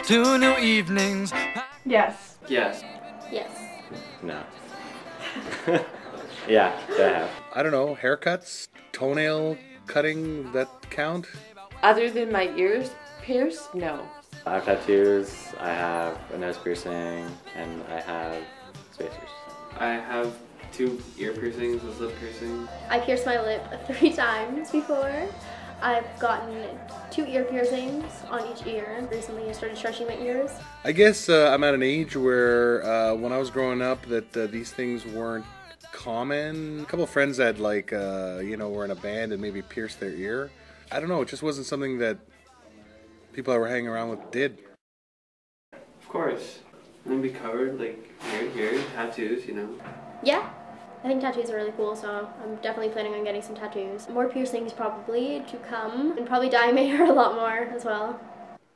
2 new evenings. Yes. Yes. Yes. No. Yeah, I have. I don't know, haircuts, toenail cutting, that count? Other than my ears pierced, no. I have tattoos, I have a nose piercing, and I have spacers. I have 2 ear piercings, a lip piercing. I pierced my lip 3 times before. I've gotten 2 ear piercings on each ear. Recently I started stretching my ears. I guess I'm at an age where when I was growing up that these things weren't common. A couple of friends had like, you know, were in a band and maybe pierced their ear. I don't know, it just wasn't something that people I were hanging around with did. Of course. I'm gonna be covered, like, here, tattoos, you know. Yeah, I think tattoos are really cool, so I'm definitely planning on getting some tattoos. More piercings probably to come, and probably dyeing my hair a lot more as well.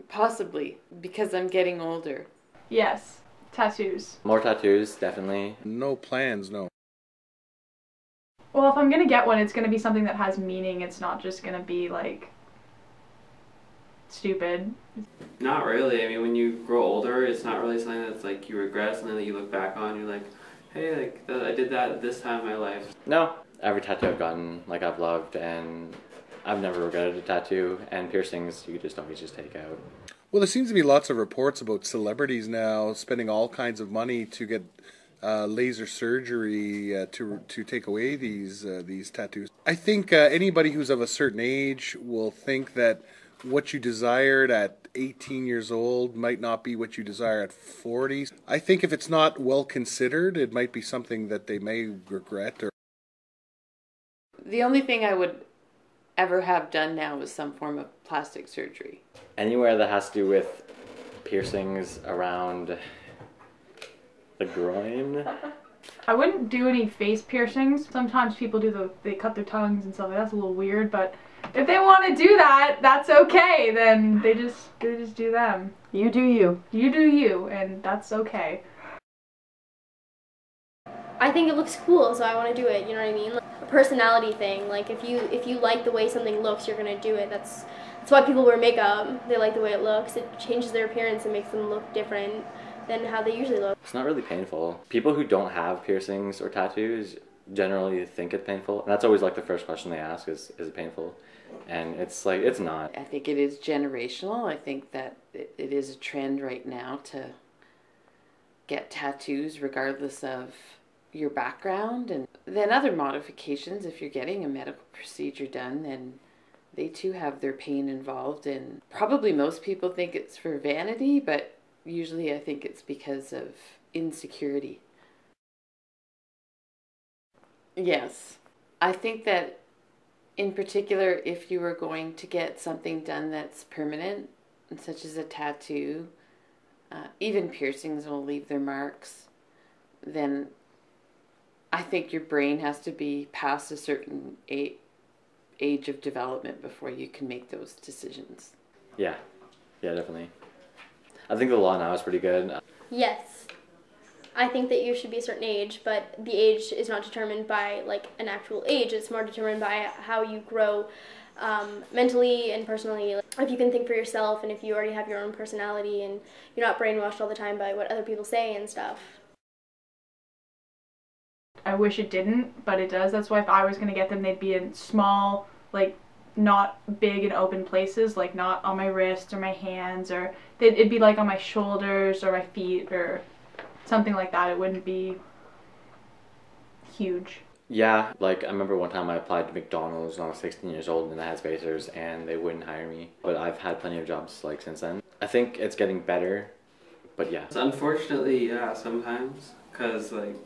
Possibly, because I'm getting older. Yes. Tattoos. More tattoos, definitely. No plans, no. Well, if I'm gonna get one, it's gonna be something that has meaning. It's not just gonna be, like, stupid. Not really. I mean, when you grow older, it's not really something that's like you regret, something that you look back on, you're like, hey, like, I did that at this time in my life. No, every tattoo I've gotten, like, I've loved, and I've never regretted a tattoo, and piercings you just always just take out. Well, there seems to be lots of reports about celebrities now spending all kinds of money to get laser surgery to take away these tattoos. I think anybody who's of a certain age will think that what you desired at 18 years old might not be what you desire at 40. I think if it's not well considered, it might be something that they may regret. Or The only thing I would ever have done now is some form of plastic surgery. Anywhere that has to do with piercings around the groin. I wouldn't do any face piercings. Sometimes people do they cut their tongues and stuff. That's a little weird, but if they want to do that, that's okay. Then they just do them. You do you. You do you, and that's okay. I think it looks cool, so I want to do it, you know what I mean? Like a personality thing, like if you like the way something looks, you're going to do it. That's why people wear makeup. They like the way it looks. It changes their appearance and makes them look different than how they usually look. It's not really painful. People who don't have piercings or tattoos generally think it's painful, and that's always like the first question they ask is it painful? And it's like, it's not. I think it is generational. I think that it is a trend right now to get tattoos regardless of your background. And then other modifications, if you're getting a medical procedure done, then they too have their pain involved. And probably most people think it's for vanity, but usually I think it's because of insecurity. Yes. I think that in particular, if you were going to get something done that's permanent, such as a tattoo, even piercings will leave their marks, then I think your brain has to be past a certain age of development before you can make those decisions. Yeah, definitely. I think the law now is pretty good. Yes. I think that you should be a certain age, but the age is not determined by like an actual age. It's more determined by how you grow mentally and personally. If you can think for yourself and if you already have your own personality and you're not brainwashed all the time by what other people say and stuff. I wish it didn't, but it does. That's why if I was going to get them, they'd be in small, like, not big and open places, like not on my wrists or my hands, or it'd be like on my shoulders or my feet or something like that. It wouldn't be huge. Yeah, like I remember one time I applied to McDonald's when I was 16 years old and I had spacers and they wouldn't hire me. But I've had plenty of jobs like since then. I think it's getting better, but yeah. So unfortunately, yeah, sometimes, because like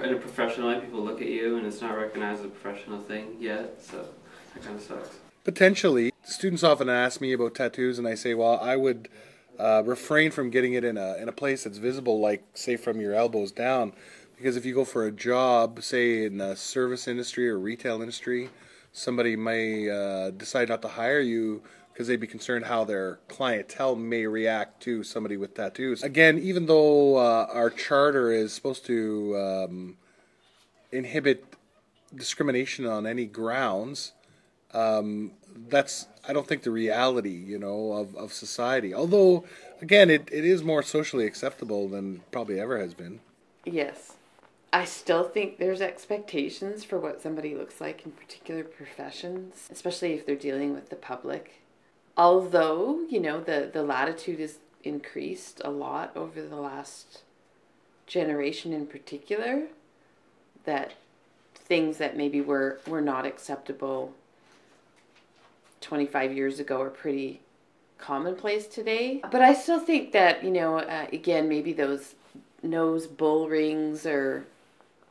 in a professional life, people look at you and it's not recognized as a professional thing yet, so that kind of sucks. potentially, students often ask me about tattoos, and I say, well, I would refrain from getting it in a place that's visible, like say from your elbows down. Because if you go for a job, say in the service industry or retail industry, somebody may decide not to hire you because they'd be concerned how their clientele may react to somebody with tattoos. Again, even though our charter is supposed to inhibit discrimination on any grounds, That's, I don't think, the reality, you know, of society. Although, again, it is more socially acceptable than probably ever has been. Yes. I still think there's expectations for what somebody looks like in particular professions, especially if they're dealing with the public. Although, you know, the latitude has increased a lot over the last generation in particular, that things that maybe were not acceptable 25 years ago are pretty commonplace today. But I still think that, you know, again, maybe those nose bull rings or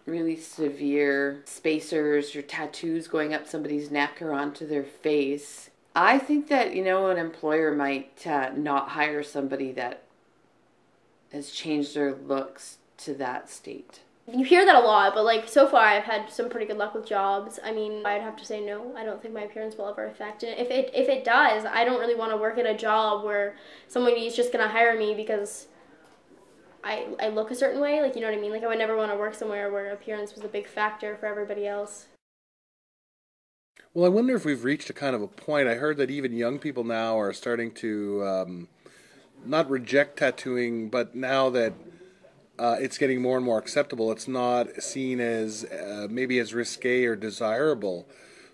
really severe spacers or tattoos going up somebody's neck or onto their face. I think that, you know, an employer might not hire somebody that has changed their looks to that state. You hear that a lot, but like so far I've had some pretty good luck with jobs. I mean, I'd have to say no. I don't think my appearance will ever affect it. If it does, I don't really want to work at a job where somebody is just going to hire me because I look a certain way. Like, you know what I mean? Like, I would never want to work somewhere where appearance was a big factor for everybody else. Well, I wonder if we've reached a kind of a point. I heard that even young people now are starting to not reject tattooing, but now that it's getting more and more acceptable, it's not seen as maybe as risque or desirable.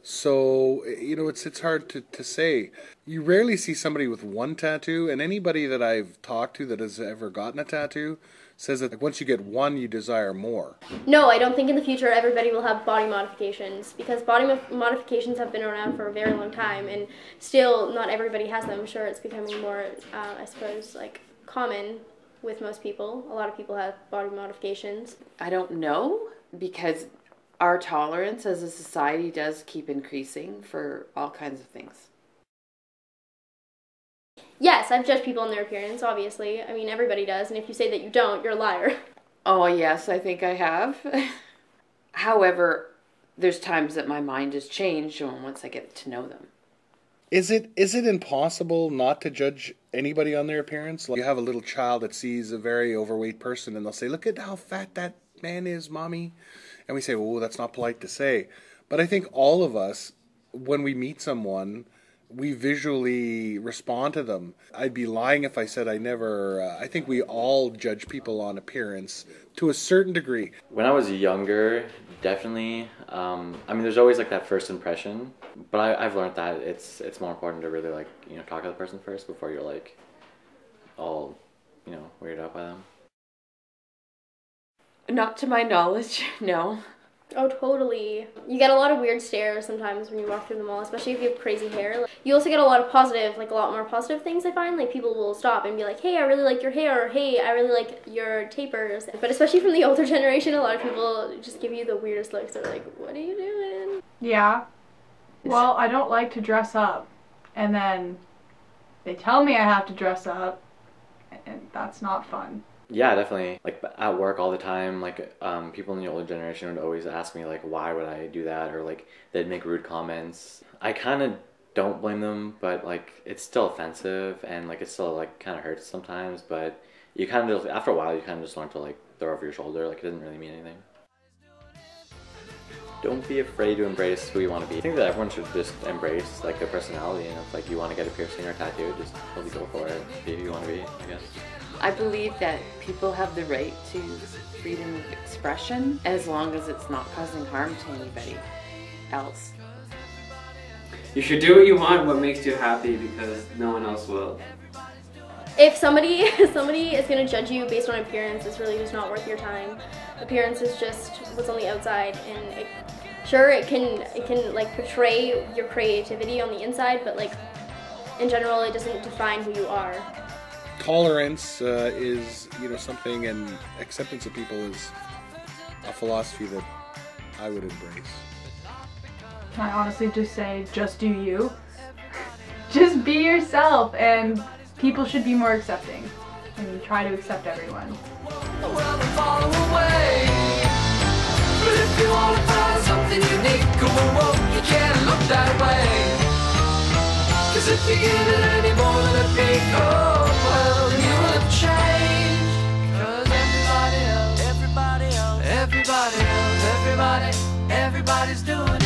So, you know, it's hard to say. You rarely see somebody with one tattoo, and anybody that I've talked to that has ever gotten a tattoo says that once you get one, you desire more. No, I don't think in the future everybody will have body modifications, because body modifications have been around for a very long time, and still not everybody has them. Sure, it's becoming more, I suppose, like common with most people. A lot of people have body modifications. I don't know, because our tolerance as a society does keep increasing for all kinds of things. Yes, I've judged people on their appearance, obviously. I mean, everybody does, and if you say that you don't, you're a liar. Oh, yes, I think I have. However, there's times that my mind has changed once I get to know them. Is it impossible not to judge anybody on their appearance? Like, you have a little child that sees a very overweight person and they'll say, "Look at how fat that man is, Mommy." And we say, "Oh, that's not polite to say." But I think all of us, when we meet someone, we visually respond to them. I'd be lying if I said I never... I think we all judge people on appearance to a certain degree. When I was younger, definitely. I mean, there's always like that first impression, but I've learned that it's more important to really like, you know, talk to the person first before you're like all, you know, weirded out by them. Not to my knowledge, no. Oh, totally. You get a lot of weird stares sometimes when you walk through the mall, especially if you have crazy hair. Like, you also get a lot of positive, like a lot more positive things, I find. Like, people will stop and be like, "Hey, I really like your hair," or "Hey, I really like your tapers." But especially from the older generation, a lot of people just give you the weirdest looks. They're like, "What are you doing?" Yeah. Well, I don't like to dress up. And then they tell me I have to dress up, and that's not fun. Yeah, definitely. Like at work all the time, like people in the older generation would always ask me like, why would I do that? Or like they'd make rude comments. I kind of don't blame them, but like it's still offensive and like it still like kind of hurts sometimes. But you kind of just, after a while, you kind of just learn to like throw over your shoulder. Like it doesn't really mean anything. Don't be afraid to embrace who you want to be. I think that everyone should just embrace like their personality, and if like you want to get a piercing or a tattoo, just really go for it. Be who you want to be, I guess. I believe that people have the right to freedom of expression as long as it's not causing harm to anybody else. You should do what you want, what makes you happy, because no one else will. If somebody is going to judge you based on appearance, it's really just not worth your time. Appearance is just what's on the outside, and it can like portray your creativity on the inside, but like in general, it doesn't define who you are. Tolerance is, you know, something, and acceptance of people is a philosophy that I would embrace. I honestly just say, just do you. Just be yourself, and people should be more accepting. And try to accept everyone. Well, then follow away. But if you want to find something unique, you can't look that way. 'Cause if you give it any more than a peek, oh, well, then you will have changed. 'Cause everybody else, everybody's doing it.